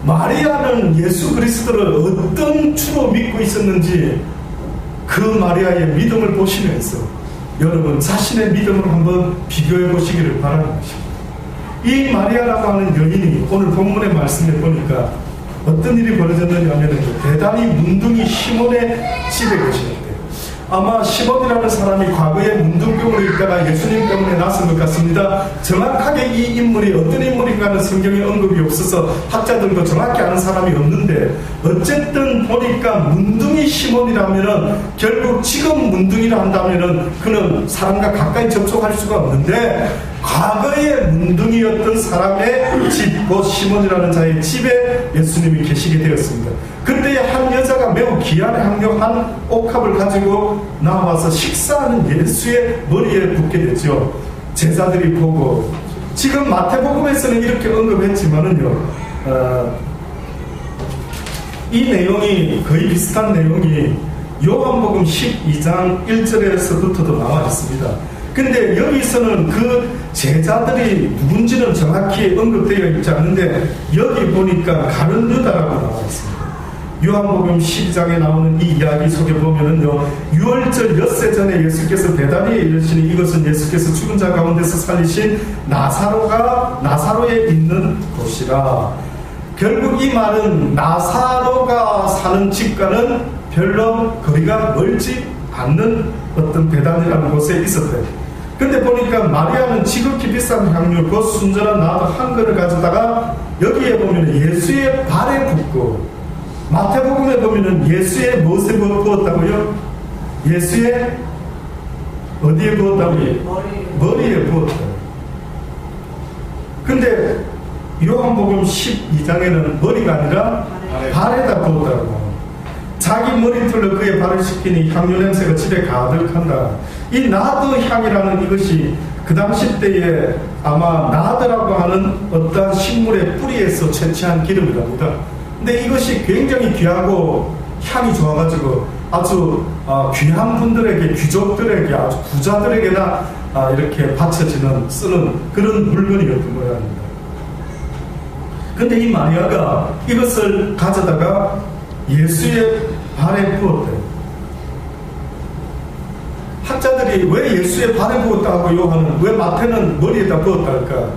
마리아는 예수 그리스도를 어떤 주로 믿고 있었는지 그 마리아의 믿음을 보시면서 여러분 자신의 믿음을 한번 비교해 보시기를 바라는 것입니다. 이 마리아라고 하는 여인이 오늘 본문의 말씀에 보니까 어떤 일이 벌어졌느냐 하면 대단히 문둥이 시몬의 집에 계시는데, 아마 시몬이라는 사람이 과거에 문둥병으로 있다가 예수님 때문에 나선 것 같습니다. 정확하게 이 인물이 어떤 인물인가는 성경에 언급이 없어서 학자들도 정확히 아는 사람이 없는데, 어쨌든 보니까 문둥이 시몬이라면은 결국 지금 문둥이라 한다면은 그는 사람과 가까이 접촉할 수가 없는데, 과거에 문둥이였던 사람의 집, 곧 시몬이라는 자의 집에 예수님이 계시게 되었습니다. 그때 한 여자가 매우 귀한 향료한 옥합을 가지고 나와서 식사하는 예수의 머리에 붓게 되죠. 제자들이 보고, 지금 마태복음에서는 이렇게 언급했지만은요, 이 내용이 거의 비슷한 내용이 요한복음 12장 1절에서부터도 나와 있습니다. 근데 여기서는 그 제자들이 누군지는 정확히 언급되어 있지 않는데, 여기 보니까 가룟 유다라고 나와 있습니다. 요한복음 12장에 나오는 이 이야기 속에 보면은요, 유월절 엿새 전에 예수께서 베다니에 이르시니 이것은 예수께서 죽은 자 가운데서 살리신 나사로에 있는 곳이라. 결국 이 말은 나사로가 사는 집과는 별로 거리가 멀지 않는 어떤 베다니라는 곳에 있었대요. 근데 보니까 마리아는 지극히 비싼 향유 곧 순전한 나도 한 그릇을 가져다가 여기에 보면 예수의 발에 붓고, 마태복음에 보면은 예수의 무엇에 부었다고요? 예수의 어디에 부었다고요? 머리에 부었다. 근데 요한복음 12장에는 머리가 아니라 발에다 부었다고. 자기 머리털로 그의 발을 씻기니 향유 냄새가 집에 가득한다. 이 나드 향이라는 이것이 그 당시 때에 아마 나드라고 하는 어떤 식물의 뿌리에서 채취한 기름이랍니다. 근데 이것이 굉장히 귀하고 향이 좋아가지고 아주 귀한 분들에게, 귀족들에게, 아주 부자들에게나 이렇게 바쳐지는, 쓰는 그런 물건이었던 모양입니다. 근데 이 마리아가 이것을 가져다가 예수의 발에 부었대요. 학자들이 왜 예수의 발에 부었다고 하는, 왜 마태는 머리에다 부었다 할까?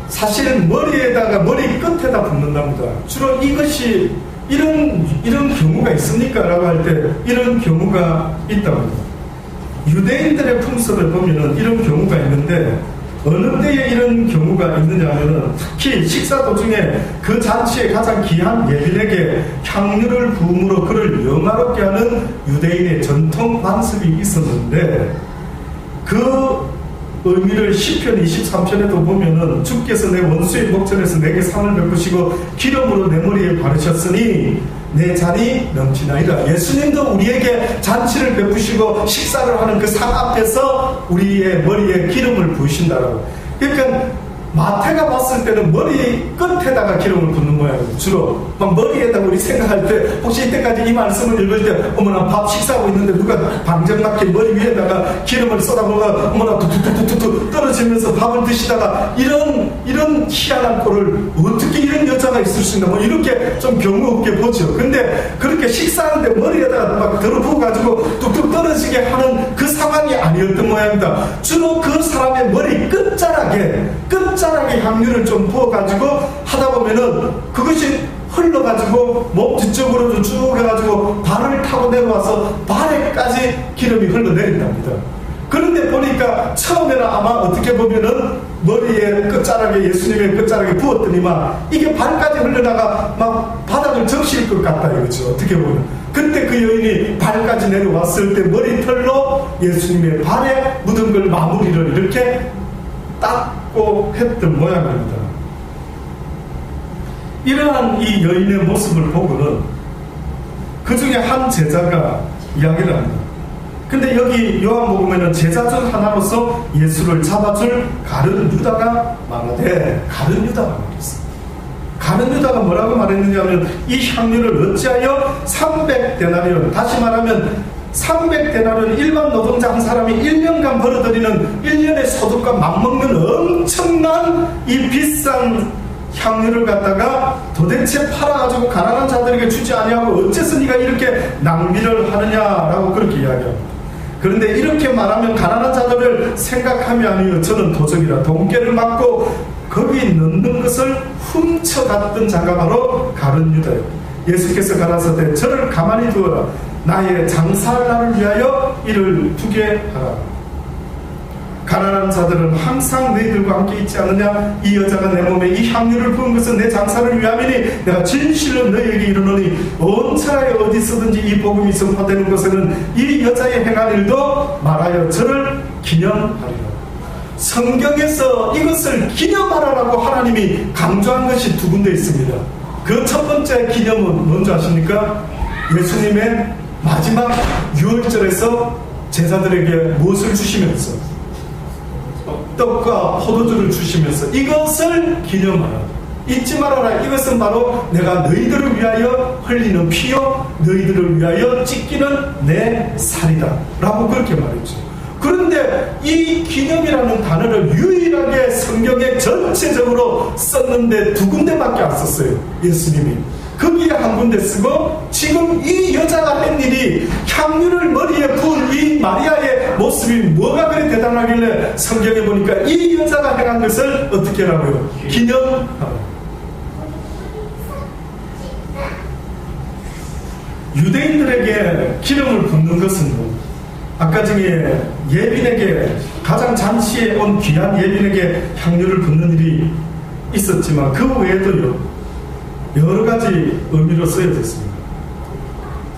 사실은 머리에다가, 머리 끝에다 붓는답니다. 주로 이것이 이런 경우가 있습니까? 라고 할 때 이런 경우가 있다고 합니다. 유대인들의 풍습을 보면은 이런 경우가 있는데, 어느 때에 이런 경우가 있느냐 하면은 특히 식사 도중에 그 잔치에 가장 귀한 예빈에게 향유를 부음으로 그를 영화롭게 하는 유대인의 전통 관습이 있었는데, 그 의미를 시편 23편에도 보면은 주께서 내 원수의 목전에서 내게 상을 베푸시고 기름으로 내 머리에 바르셨으니 내 잔이 넘치나이다. 예수님도 우리에게 잔치를 베푸시고 식사를 하는 그 상 앞에서 우리의 머리에 기름을 부으신다라고. 그러니까 마태가 봤을 때는 머리 끝에다가 기름을 붓는 모양이에요. 주로 막 머리에다가 우리 생각할 때 혹시 이때까지 이 말씀을 읽을 때 어머나 밥 식사하고 있는데 누가 방정맞게 머리 위에다가 기름을 쏟아부어가 어머나 툭툭툭툭툭 떨어지면서 밥을 드시다가 이런 희한한 꼴을 어떻게 이런 여자가 있을 수 있나 뭐 이렇게 좀 경우 없게 보죠. 근데 그렇게 식사하는데 머리에다가 막 들어부어가지고 뚝뚝 떨어지게 하는 그 상황이 아니었던 모양이다. 주로 그 사람의 머리 끝자락에 향유를 좀 부어가지고 하다 보면은 그것이 흘러가지고 몸 뒤쪽으로 쭉 해가지고 발을 타고 내려와서 발에까지 기름이 흘러내린답니다. 그런데 보니까 처음에는 아마 어떻게 보면은 머리에 끝자락에 예수님의 끝자락에 부었더니만 이게 발까지 흘러나가 막 바닥을 적실 것 같다 이거죠. 어떻게 보면 그때 그 여인이 발까지 내려왔을 때 머리털로 예수님의 발에 묻은 걸 마무리를 이렇게 닦고 했던 모양입니다. 이러한 이 여인의 모습을 보고는 그 중에 한 제자가 이야기를 합니다. 근데 여기 요한복음에는 제자 중 하나로서 예수를 잡아줄 가룟 유다가 말하되, 가룟 유다가 말했습니다. 가룟 유다가 뭐라고 말했느냐면 이 향유를 어찌하여 300데나리온, 다시 말하면 300데나리온, 일반 노동자 한 사람이 1년간 벌어들이는 1년의 소득과 맞먹는 엄청난 이 비싼 향유를 갖다가 도대체 팔아가지고 가난한 자들에게 주지 아니하고 어째서 네가 이렇게 낭비를 하느냐라고 그렇게 이야기합니다. 그런데 이렇게 말하면 가난한 자들을 생각하며 아니요 저는 도적이라 돈깨를 맞고 거기 넣는 것을 훔쳐갔던 자가 바로 가룟 유다요. 예수께서 가라사대 저를 가만히 두어라. 나의 장사할 날을 위하여 이를 두게 하라. 가난한 자들은 항상 너희들과 함께 있지 않느냐. 이 여자가 내 몸에 이 향유를 부은 것은 내 장사를 위함이니 내가 진실로 너희에게 이르노니 온 천하에 어디서든지 이 복음이 선포되는 곳에는 이 여자의 행한 일도 말하여 저를 기념하리라. 성경에서 이것을 기념하라라고 하나님이 강조한 것이 두 군데 있습니다. 그 첫 번째 기념은 뭔지 아십니까? 예수님의 마지막 유월절에서 제자들에게 무엇을 주시면서 떡과 포도주를 주시면서 이것을 기념하라. 잊지 말아라. 이것은 바로 내가 너희들을 위하여 흘리는 피요 너희들을 위하여 찢기는 내 살이다 라고 그렇게 말했죠. 그런데 이 기념이라는 단어를 유일하게 성경에 전체적으로 썼는데 두 군데밖에 안 썼어요. 예수님이 거기에 한 군데 쓰고 지금 이 여자가 한 일이 향유를 머리에 부은 이 마리아의 모습이 뭐가 그리 대단하길래 성경에 보니까 이 여자가 행한 것을 어떻게 하라고요? 기념하라. 유대인들에게 기름을 붓는 것은 아까 중에 예빈에게 가장 잔치에 온 귀한 예빈에게 향유를 붓는 일이 있었지만 그 외에도요 여러 가지 의미로 쓰여졌습니다.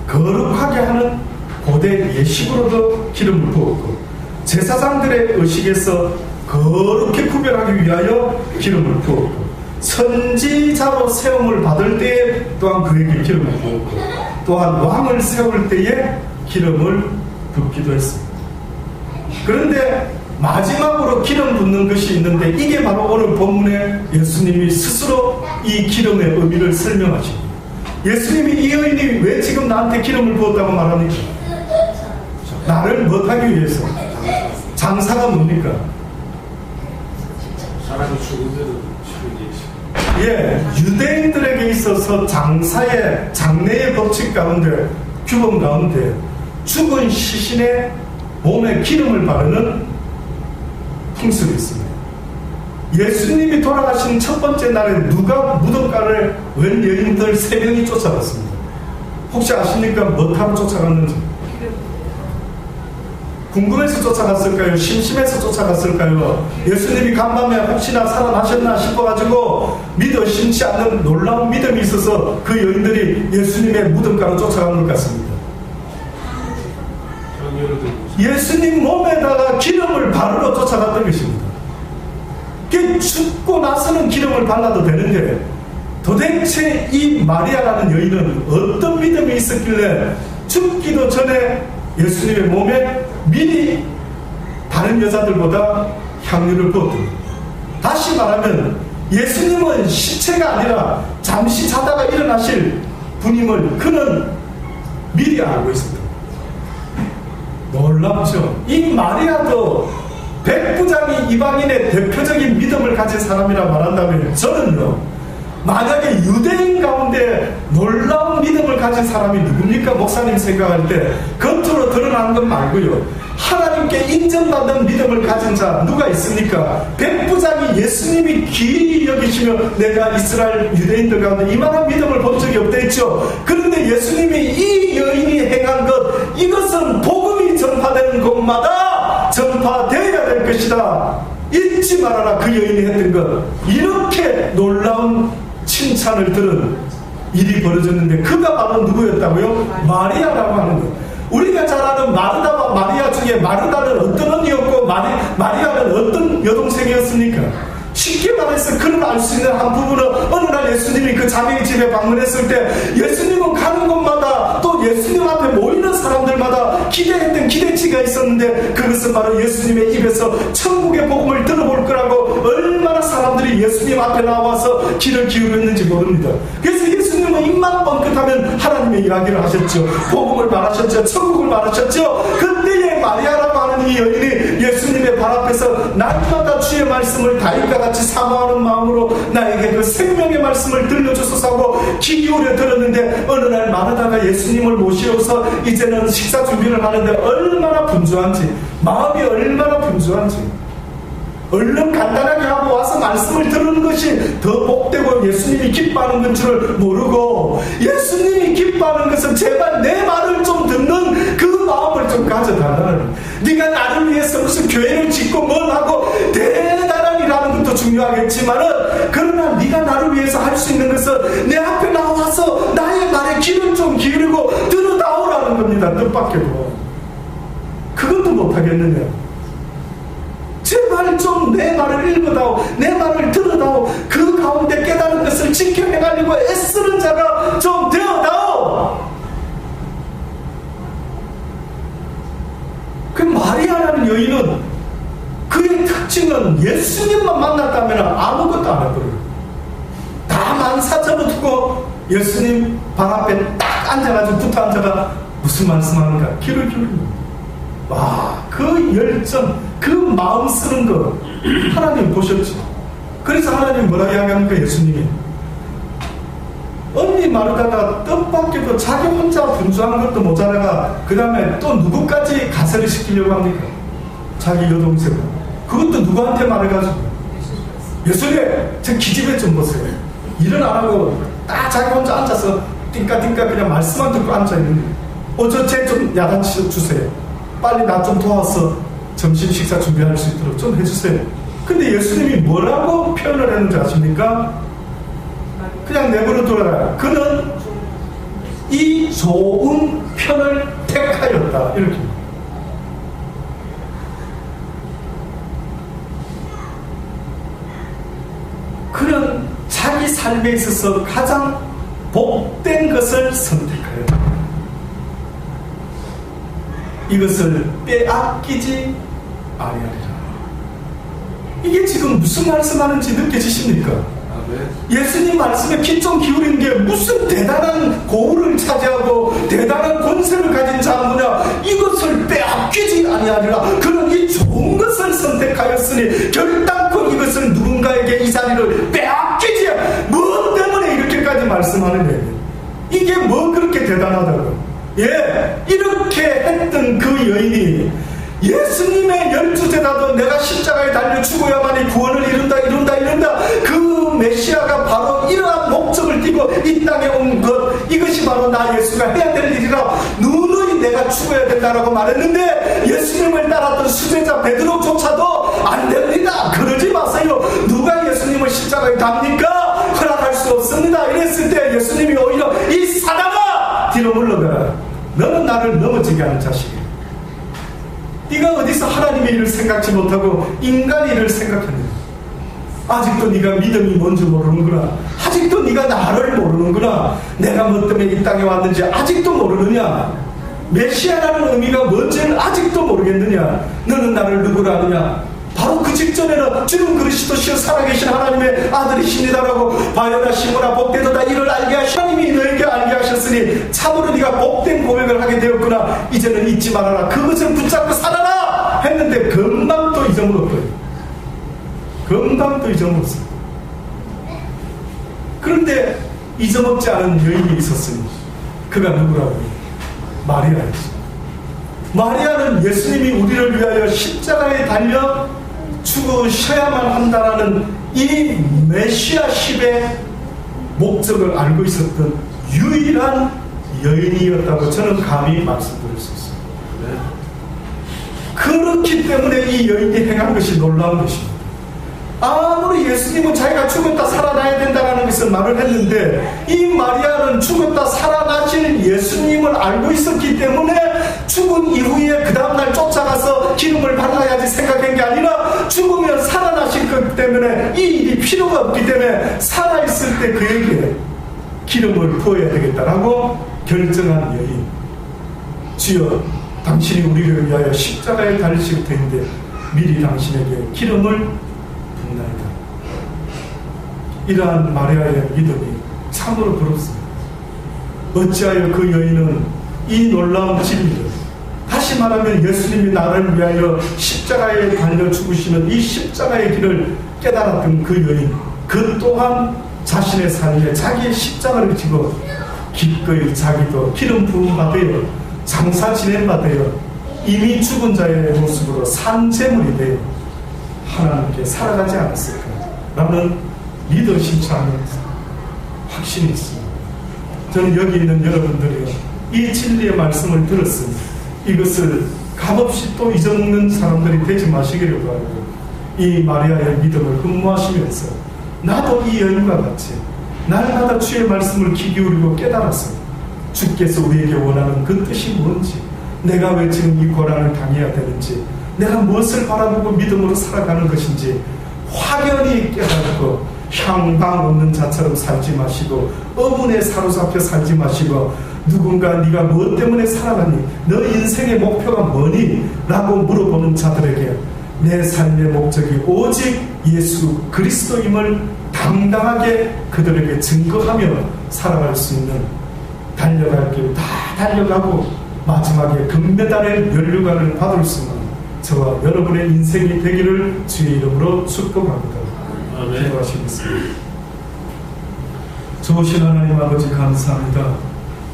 거룩하게 하는 고대 예식으로도 기름을 부었고 제사장들의 의식에서 거룩히 구별하기 위하여 기름을 부었고 선지자로 세움을 받을 때에 또한 그에게 기름을 부었고 또한 왕을 세울 때에 기름을 붓기도 했습니다. 그런데 마지막으로 기름 붓는 것이 있는데 이게 바로 오늘 본문에 예수님이 스스로 이 기름의 의미를 설명하십니다. 예수님이 이 여인이 왜 지금 나한테 기름을 부었다고 말합니까? 나를 못하기 위해서. 장사가 뭡니까? 사람이 죽은 대로 죽은 예, 유대인들에게 있어서 장사의 장례의 법칙 가운데 규범 가운데 죽은 시신의 몸에 기름을 바르는 풍습이 있습니다. 예수님이 돌아가신 첫 번째 날에 누가 무덤가를 웬 여인들 3명이 쫓아갔습니다. 혹시 아십니까? 뭐 타고 쫓아갔는지? 궁금해서 쫓아갔을까요? 심심해서 쫓아갔을까요? 예수님이 간밤에 혹시나 살아나셨나 싶어가지고 믿어 심지 않는 놀라운 믿음이 있어서 그 여인들이 예수님의 무덤가로 쫓아간 것 같습니다. 향유를 들고 예수님 몸에다가 기름을 바르러 쫓아갔던 것입니다. 죽고 나서는 기름을 발라도 되는데 도대체 이 마리아라는 여인은 어떤 믿음이 있었길래 죽기도 전에 예수님의 몸에 미리 다른 여자들보다 향유를 부었던, 다시 말하면 예수님은 시체가 아니라 잠시 자다가 일어나실 분임을 그는 미리 알고 있습니다. 놀랍죠? 이 마리아도 백부장이 이방인의 대표적인 믿음을 가진 사람이라 말한다면, 저는요, 만약에 유대인 가운데 놀라운 믿음을 가진 사람이 누굽니까? 목사님 생각할 때 겉으로 드러나는 것 말고요, 하나님께 인정받는 믿음을 가진 자 누가 있습니까? 백부장이 예수님이 귀히 여기시며 내가 이스라엘 유대인들 가운데 이만한 믿음을 본 적이 없다 했죠. 그런데 예수님이 이 여인이 행한 것, 이것은 복음이 전파되는 곳마다 전파되어야 될 것이다, 잊지 말아라, 그 여인이 했던 것. 이렇게 놀라운 칭찬을 들은 일이 벌어졌는데 그가 바로 누구였다고요? 마리아라고 하는 것. 우리가 잘 아는 마르다와 마리아 중에 마르다는 어떤 언니였고 마리아는 어떤 여동생이었습니까? 쉽게 말해서 그를 알 수 있는 한 부분은, 어느 날 예수님이 그 자매의 집에 방문했을 때 예수님은 가는 곳마다 또 예수님 앞에 모이는 사람들마다 기대했던 기대치가 있었는데, 그것은 바로 예수님의 입에서 천국의 복음을 들어볼 거라고 얼마나 사람들이 예수님 앞에 나와서 귀를 기울였는지 모릅니다. 그래서 예수님은 입만 뻥끗하면 하나님의 이야기를 하셨죠. 복음을 말하셨죠. 천국을 말하셨죠. 그때에 마리아라고 하는 이 여인이 예수님의 발 앞에서 날마다 주의 말씀을 다윗과 같이 사모하는 마음으로 나에게 그 생명의 말씀을 들려주소서 하고 귀 기울여 들었는데, 어느 날 마르다가 예수님을 모시어서 이제는 식사 준비를 하는데 얼마나 분주한지, 마음이 얼마나 분주한지, 얼른 간단하게 하고 와서 말씀을 들은 것이 더 복되고 예수님이 기뻐하는 건 줄을 모르고, 예수님이 기뻐하는 것은 제발 내 말을 좀 듣는 그 마음을 좀 가져달라는, 네가 나를 위해서 무슨 교회를 짓고 뭘 하고 대단한 일하는 것도 중요하겠지만은, 그러나 네가 나를 위해서 할 수 있는 것은 내 앞에 나와서 나의 말에 귀를 좀 기울이고 들어다오라는 겁니다. 뜻밖에도 그것도 못하겠느냐. 제발 좀 내 말을 읽어다오, 내 말을 들어다오, 그 가운데 깨달은 것을 지켜 행하려고 애쓰는 자가 좀 되어다오. 그 마리아라는 여인은 그의 특징은 예수님만 만났다면 아무것도 안 해버려요. 다 만사 접어두고 예수님 방 앞에 딱 앉아가지고 붙어 앉아가 무슨 말씀하는가 귀를 기울입니다. 와, 그 열정, 그 마음 쓰는 거 하나님 보셨죠. 그래서 하나님 뭐라고 이야기합니까? 예수님이 언니 마르다가 뜻밖에도 자기 혼자 분주한 것도 모자라가 그 다음에 또 누구까지 가세를 시키려고 합니까? 자기 여동생. 그것도 누구한테 말해가지고, 예수님 저 기집애 좀 보세요. 일은 안 하고 딱 자기 혼자 앉아서 띵까띵까 그냥 말씀만 듣고 앉아있는데, 저 쟤 좀 야단치 주세요. 빨리 나 좀 도와서 점심 식사 준비할 수 있도록 좀 해주세요. 근데 예수님이 뭐라고 표현을 했는지 아십니까? 그냥 내버려 둬라. 그는 이 좋은 편을 택하였다. 이렇게. 그는 자기 삶에 있어서 가장 복된 것을 선택하였다. 이것을 빼앗기지 아니하리라. 이게 지금 무슨 말씀하는지 느껴지십니까? 예수님 말씀에 귀 좀 기울이는 게 무슨 대단한 고우를 차지하고 대단한 권세를 가진 자무냐, 이것을 빼앗기지 아니하리라. 그는 이 좋은 것을 선택하였으니 결단코 이것을 누군가에게 이 자리를 빼앗기지, 뭐 때문에 이렇게까지 말씀하느냐. 이게 뭐 그렇게 대단하다고. 예, 이렇게 했던 그 여인이 예수님의 12제자도 내가 십자가에 달려 죽어야만이 구원을 이룬다 그 메시아가 바로 이러한 목적을 띠고 이 땅에 온 것, 이것이 바로 나 예수가 해야 될 일이라 누누이 내가 죽어야 된다라고 말했는데, 예수님을 따랐던 수제자 베드로조차도 안 됩니다, 그러지 마세요, 누가 예수님을 십자가에 답니까? 허락할 수 없습니다. 이랬을 때 예수님이 오히려 이 사단아 뒤로 물러가라, 너는 나를 넘어지게 하는 자식이야. 네가 어디서 하나님의 일을 생각지 못하고 인간의 일을 생각했느냐? 아직도 네가 믿음이 뭔지 모르는구나. 아직도 네가 나를 모르는구나. 내가 뭐 때문에 이 땅에 왔는지 아직도 모르느냐? 메시아라는 의미가 뭔지를 아직도 모르겠느냐? 너는 나를 누구라 하느냐? 바로 그 직전에는 주는 그리스도시여 살아계신 하나님의 아들이십니다라고 바요나 시므나 복되도다 이를 알게 하시 하나님이 너에게 알게 하셨으니 참으로 네가 복된 고백을 하게 되었구나. 이제는 잊지 말아라. 그것을 붙잡고 살아라 했는데 금방 또 잊어먹었어요. 금방 또 잊어먹었어요. 그런데 잊어먹지 않은 여인이 있었으니 그가 누구라고요? 마리아였어요. 마리아는 예수님이 우리를 위하여 십자가에 달려 죽으셔야만 한다라는 이 메시아십의 목적을 알고 있었던 유일한 여인이었다고 저는 감히 말씀드릴 수 있습니다. 그렇기 때문에 이 여인이 행한 것이 놀라운 것입니다. 아무리 예수님은 자기가 죽었다 살아나야 된다는 것을 말을 했는데 이 마리아는 죽었다 살아나실 예수님을 알고 있었기 때문에 죽은 이후에 그 다음날 쫓아가서 기름을 발라야지 생각한 게 아니라 죽으면 살아나실 것 때문에 이 일이 필요가 없기 때문에 살아있을 때 그에게 기름을 부어야 되겠다라고 결정한 여인. 주여 당신이 우리를 위하여 십자가에 달리실 텐데 미리 당신에게 기름을 붓나이다. 이러한 마리아의 믿음이 참으로 부럽습니다. 어찌하여 그 여인은 이 놀라운 진리를, 다시 말하면 예수님이 나를 위하여 십자가에 달려 죽으시는 이 십자가의 길을 깨달았던 그 여인, 그 또한 자신의 삶에 자기의 십자가를 지고 기꺼이 자기도 기름 부음 받아요, 장사 진행 받아요, 이미 죽은 자의 모습으로 산재물이 되어 하나님께 살아가지 않았을까 라는 믿어 심지 않은 확신이 있습니다. 저는 여기 있는 여러분들이 이 진리의 말씀을 들었으니 이것을 값없이 또 잊어먹는 사람들이 되지 마시기를 바라고, 이 마리아의 믿음을 흠모하시면서 나도 이 여인과 같이 날마다 주의 말씀을 귀 기울이고 깨달았어. 주께서 우리에게 원하는 그 뜻이 뭔지, 내가 왜 지금 이 고난을 당해야 되는지, 내가 무엇을 바라보고 믿음으로 살아가는 것인지 확연히 깨닫고 향방 없는 자처럼 살지 마시고 의문에 사로잡혀 살지 마시고 누군가 네가 무엇 때문에 살아가니, 너 인생의 목표가 뭐니? 라고 물어보는 자들에게 내 삶의 목적이 오직 예수 그리스도임을 당당하게 그들에게 증거하며 살아갈 수 있는, 달려갈 길 다 달려가고 마지막에 금메달의 면류관을 받을 수 있는 저와 여러분의 인생이 되기를 주의 이름으로 축복합니다. 아멘. 기도하시겠습니다. 좋으신 하나님 아버지 감사합니다.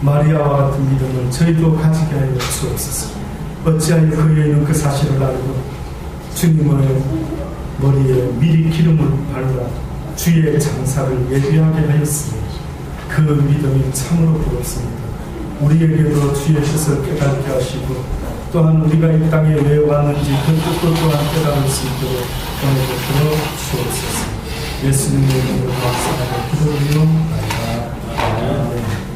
마리아와 같은 믿음을 저희도 가지게 하여 주옵소서. 어찌하여 그 여인은 그 사실을 알고 주님의 머리에 미리 기름을 발라 주의 장사를 예비하게 하였으니 그 믿음이 참으로 부럽습니다. 우리에게도 주의 뜻을 깨닫게 하시고 또한 우리가 이 땅에 왜 왔는지 그 뜻도 또한 깨달을 수 있도록 오늘도 들어 주옵소서. 예수님의 이름으로 감사하고 기도드리옵나이다. 아멘.